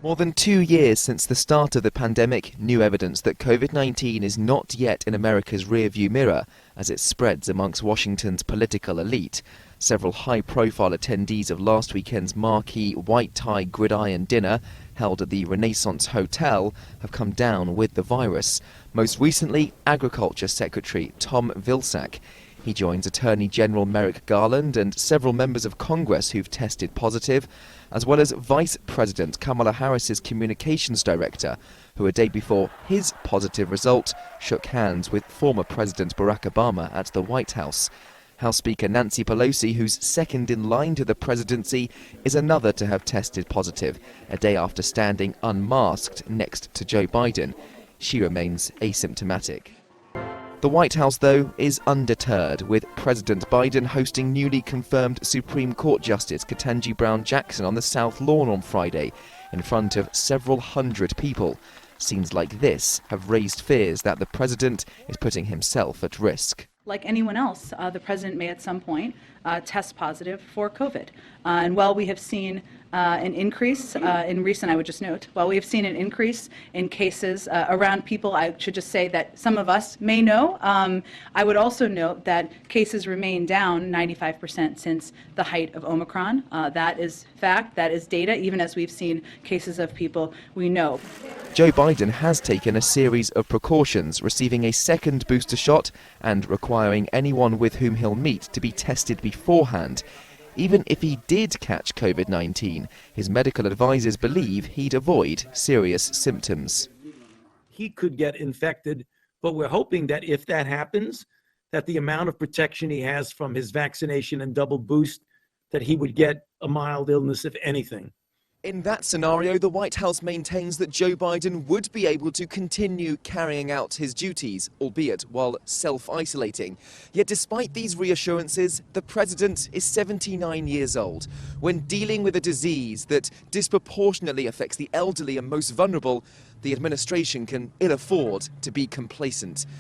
More than 2 years since the start of the pandemic, new evidence that COVID-19 is not yet in America's rearview mirror as it spreads amongst Washington's political elite. Several high-profile attendees of last weekend's marquee white-tie gridiron dinner held at the Renaissance Hotel have come down with the virus. Most recently, Agriculture Secretary Tom Vilsack. He joins Attorney General Merrick Garland and several members of Congress who've tested positive, as well as Vice President Kamala Harris's Communications Director, who a day before his positive result shook hands with former President Barack Obama at the White House. House Speaker Nancy Pelosi, who's second in line to the presidency, is another to have tested positive, a day after standing unmasked next to Joe Biden. She remains asymptomatic. The White House, though, is undeterred, with President Biden hosting newly confirmed Supreme Court Justice Ketanji Brown Jackson on the South Lawn on Friday, in front of several hundred people. Scenes like this have raised fears that the president is putting himself at risk. Like anyone else, the president may at some point test positive for COVID. And while we have seen an increase in recent, I would just note, while we have seen an increase in cases around people, I should just say that some of us may know. I would also note that cases remain down 95% since the height of Omicron. That is fact, that is data, even as we've seen cases of people we know. Joe Biden has taken a series of precautions, receiving a second booster shot and requiring anyone with whom he'll meet to be tested beforehand. Even if he did catch COVID-19, his medical advisors believe he'd avoid serious symptoms. He could get infected, but we're hoping that if that happens, that the amount of protection he has from his vaccination and double boost, that he would get a mild illness, if anything. In that scenario, the White House maintains that Joe Biden would be able to continue carrying out his duties, albeit while self-isolating. Yet despite these reassurances, the president is 79 years old. When dealing with a disease that disproportionately affects the elderly and most vulnerable, the administration can ill afford to be complacent.